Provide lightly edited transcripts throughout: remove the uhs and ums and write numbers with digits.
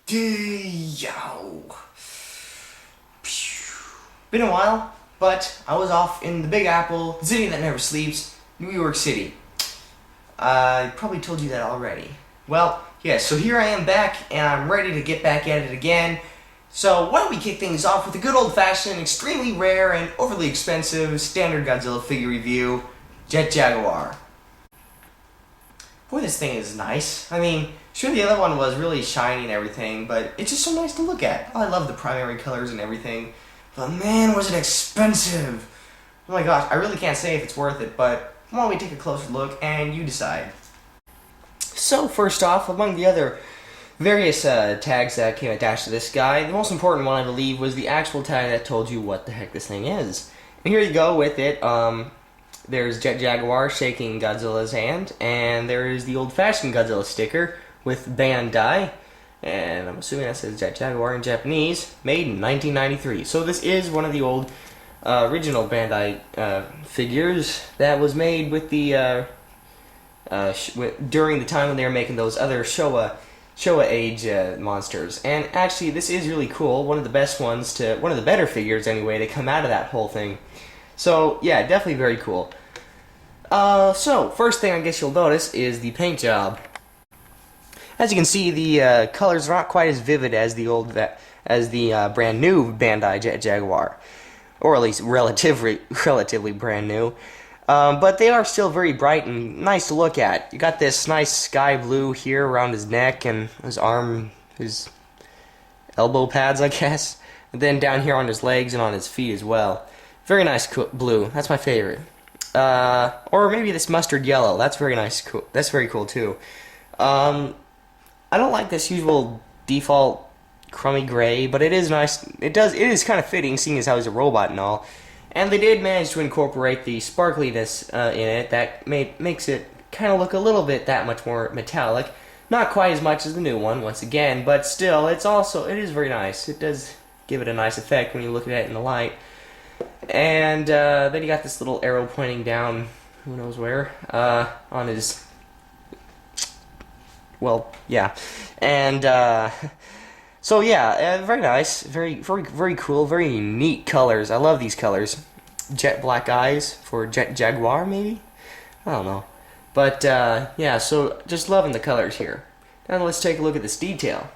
Yo. Been a while, but I was off in the Big Apple, the city that never sleeps, New York City. I probably told you that already. Well, yeah, so here I am back, and I'm ready to get back at it again. So why don't we kick things off with a good old-fashioned, extremely rare, and overly expensive standard Godzilla figure review, Jet Jaguar. Boy, this thing is nice. I mean, sure, the other one was really shiny and everything, but it's just so nice to look at. I love the primary colors and everything, but man, was it expensive! Oh my gosh, I really can't say if it's worth it, but why don't we take a closer look and you decide. So, first off, among the other various tags that came attached to this guy, the most important one, I believe, was the actual tag that told you what the heck this thing is. And here you go with it. There's Jet Jaguar shaking Godzilla's hand, and there is the old-fashioned Godzilla sticker with Bandai, and I'm assuming that says Jet Jaguar in Japanese, made in 1993. So this is one of the old original Bandai figures that was made with the during the time when they were making those other Showa age monsters. And actually, this is really cool. One of the best ones one of the better figures anyway to come out of that whole thing. So yeah, definitely very cool. So first thing I guess you'll notice is the paint job. As you can see, the colors are not quite as vivid as the brand new Bandai Jet Jaguar, or at least relatively brand new. But they are still very bright and nice to look at. You got this nice sky blue here around his neck and his arm, his elbow pads, I guess. And then down here on his legs and on his feet as well. Very nice blue. That's my favorite. Or maybe this mustard yellow. That's very nice. Cool. That's very cool too. I don't like this usual default crummy gray, but it is nice. It is kind of fitting, seeing as how he's a robot and all. And they did manage to incorporate the sparkliness in it that makes it kind of look a little bit that much more metallic. Not quite as much as the new one, once again, but still, it is very nice. It does give it a nice effect when you look at it in the light. And then you got this little arrow pointing down, who knows where, on his, well, yeah. And so yeah, very nice, very cool, very neat colors. I love these colors. Jet black eyes for Jet Jaguar, maybe? I don't know. But yeah, so just loving the colors here. Now let's take a look at this detail.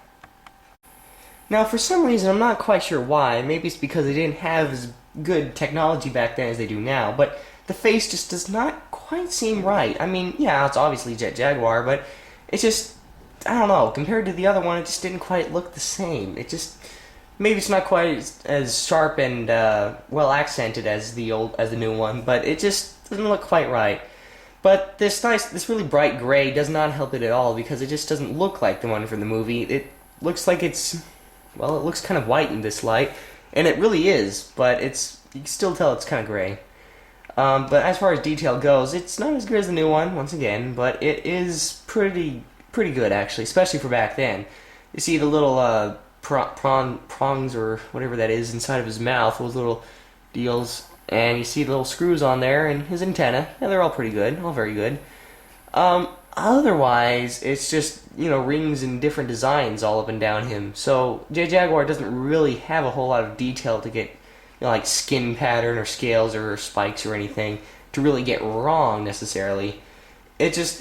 Now for some reason, I'm not quite sure why. Maybe it's because they didn't have as good technology back then as they do now, but the face just does not quite seem right. I mean, yeah, it's obviously Jet Jaguar, but it's just, I don't know, compared to the other one, it just didn't quite look the same. It just, maybe it's not quite as sharp and well accented as the new one, but it just doesn't look quite right. But this really bright gray does not help it at all, because it just doesn't look like the one from the movie. It looks like it looks kind of white in this light, and it really is, but you can still tell it's kind of gray. But as far as detail goes, it's not as good as the new one, once again, but it is pretty good, actually, especially for back then. You see the little prongs, or whatever that is, inside of his mouth, those little deals, and you see the little screws on there, and his antenna. Yeah, they're all pretty good, all very good. Otherwise, it's just, rings and different designs all up and down him. So, Jet Jaguar doesn't really have a whole lot of detail to get, like skin pattern or scales or spikes or anything to really get wrong, necessarily. It just,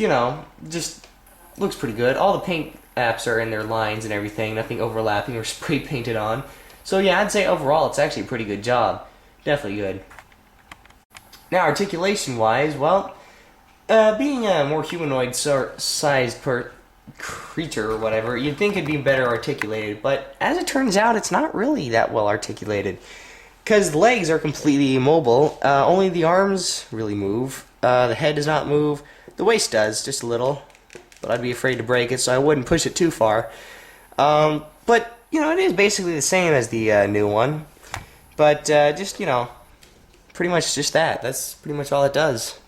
just looks pretty good. All the paint apps are in their lines and everything, nothing overlapping or spray painted on. So yeah, I'd say overall it's actually a pretty good job. Definitely good. Now, articulation-wise, well, being a more humanoid-sized creature or whatever, you'd think it'd be better articulated, but as it turns out, it's not really that well articulated. Because the legs are completely immobile, only the arms really move, the head does not move, the waist does, just a little, but I'd be afraid to break it, so I wouldn't push it too far. But, it is basically the same as the new one, but just, pretty much just that. That's pretty much all it does.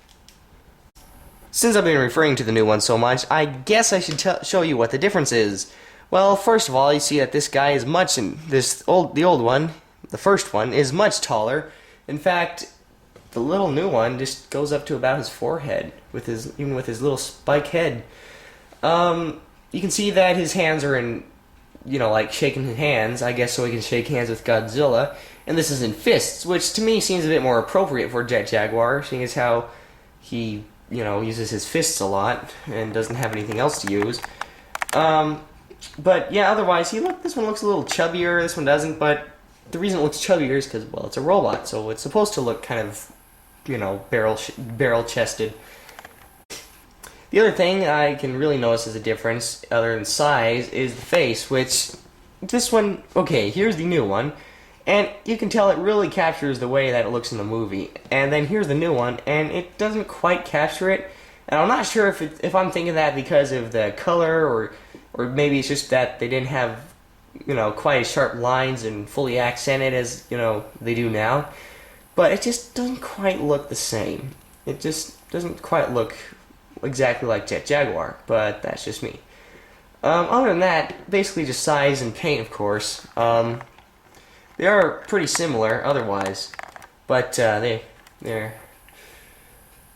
Since I've been referring to the new one so much, I guess I should show you what the difference is. Well, first of all, you see that this guy is the old one, the first one, is much taller. In fact, the little new one just goes up to about his forehead, even with his little spike head. You can see that his hands are in like shaking hands, I guess, so he can shake hands with Godzilla. And this is in fists, which to me seems a bit more appropriate for Jet Jaguar, seeing as how he, uses his fists a lot and doesn't have anything else to use. But yeah, otherwise, this one looks a little chubbier, this one doesn't, but the reason it looks chubbier is because, well, it's a robot, so it's supposed to look kind of, barrel-chested. The other thing I can really notice as a difference, other than size, is the face, which, this one, okay, here's the new one, and you can tell it really captures the way that it looks in the movie. And then here's the new one, and it doesn't quite capture it, and I'm not sure if I'm thinking that because of the color, or maybe it's just that they didn't have, quite as sharp lines and fully accented as, they do now. But it just doesn't quite look the same. It just doesn't quite look exactly like Jet Jaguar, but that's just me. Other than that, basically just size and paint, of course. They are pretty similar otherwise, but they're...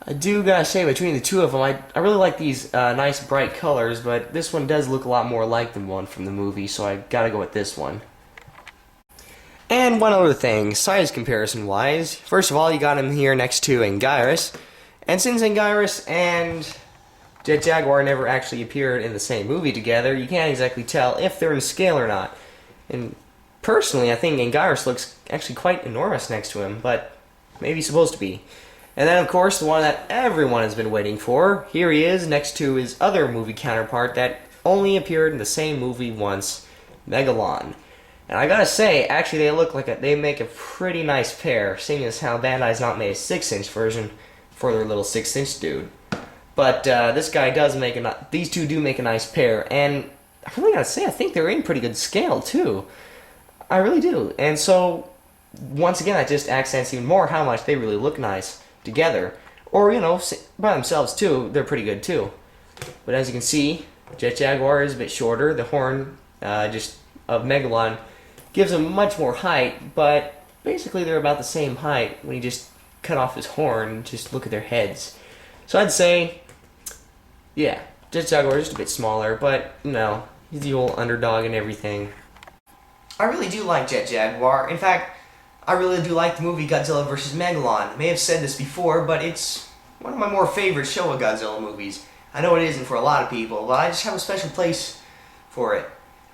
I do gotta say, between the two of them, I really like these nice bright colors, but this one does look a lot more like the one from the movie, so I gotta go with this one. And one other thing, size comparison-wise, first of all, you got him here next to Anguirus, and since Anguirus and Jet Jaguar never actually appeared in the same movie together, you can't exactly tell if they're in scale or not. And personally, I think Anguirus looks actually quite enormous next to him, but maybe he's supposed to be. And then, of course, the one that everyone has been waiting for, here he is next to his other movie counterpart that only appeared in the same movie once, Megalon. And I gotta say, actually they make a pretty nice pair, seeing as how Bandai's not made a 6-inch version for their little 6-inch dude. But this guy does make these two do make a nice pair, and I really gotta say, I think they're in pretty good scale too. I really do. And so, once again, that just accents even more how much they really look nice together. Or, by themselves too, they're pretty good too. But as you can see, Jet Jaguar is a bit shorter. The horn just of Megalon gives him much more height, but basically they're about the same height when you just cut off his horn and just look at their heads. So I'd say, yeah, Jet Jaguar is just a bit smaller, but, he's the old underdog and everything. I really do like Jet Jaguar. In fact, I really do like the movie Godzilla vs. Megalon. I may have said this before, but it's one of my more favorite Showa Godzilla movies. I know it isn't for a lot of people, but I just have a special place for it.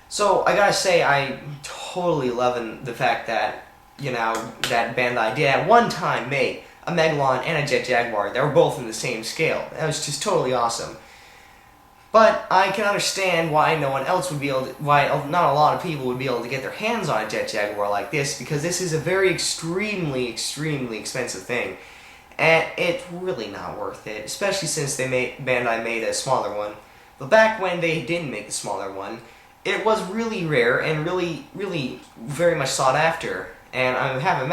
So, I gotta say, I'm totally loving the fact that, that Bandai did at one time make a Megalon and a Jet Jaguar that were both in the same scale. That was just totally awesome. But I can understand why no one else would be able to, why not a lot of people would be able to get their hands on a Jet Jaguar like this, because this is a very extremely expensive thing. And it's really not worth it, especially since Bandai made a smaller one. But back when they didn't make the smaller one, it was really rare and really very much sought after. And I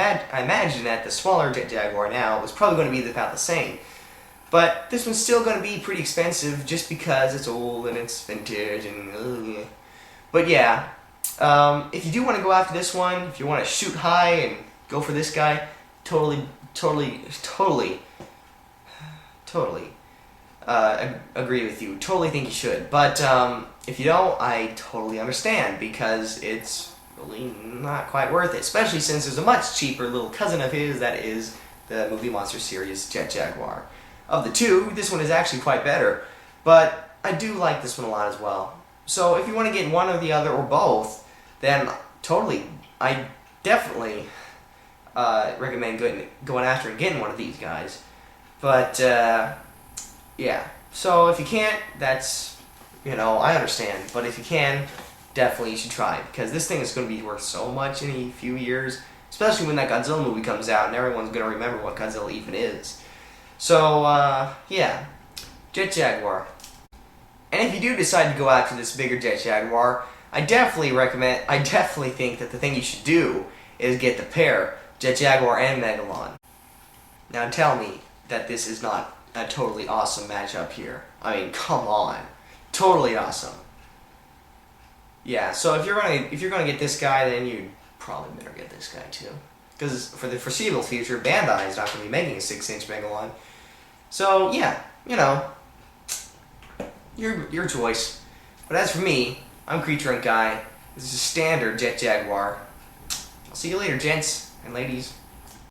imagine that the smaller Jet Jaguar now was probably going to be about the same. But this one's still going to be pretty expensive just because it's old and it's vintage and But yeah, if you do want to go after this one, if you want to shoot high and go for this guy, totally agree with you. Totally think you should. But if you don't, I totally understand, because it's really not quite worth it, especially since there's a much cheaper little cousin of his that is the Movie Monster series Jet Jaguar. Of the two, this one is actually quite better, but I do like this one a lot as well. So if you want to get one or the other or both, then I definitely recommend going after and getting one of these guys. But yeah, so if you can't, that's, I understand. But if you can, definitely you should try it, because this thing is going to be worth so much in a few years, especially when that Godzilla movie comes out and everyone's going to remember what Godzilla even is. So, yeah, Jet Jaguar. And if you do decide to go after this bigger Jet Jaguar, I definitely think that the thing you should do is get the pair, Jet Jaguar and Megalon. Now tell me that this is not a totally awesome matchup here. I mean, come on. Totally awesome. Yeah, so if you're gonna get this guy, then you probably better get this guy too. Because for the foreseeable future, Bandai is not going to be making a 6-inch Megalon. So, yeah, your choice. But as for me, I'm Creature Ink Guy, This is a standard Jet Jaguar. I'll see you later, gents and ladies.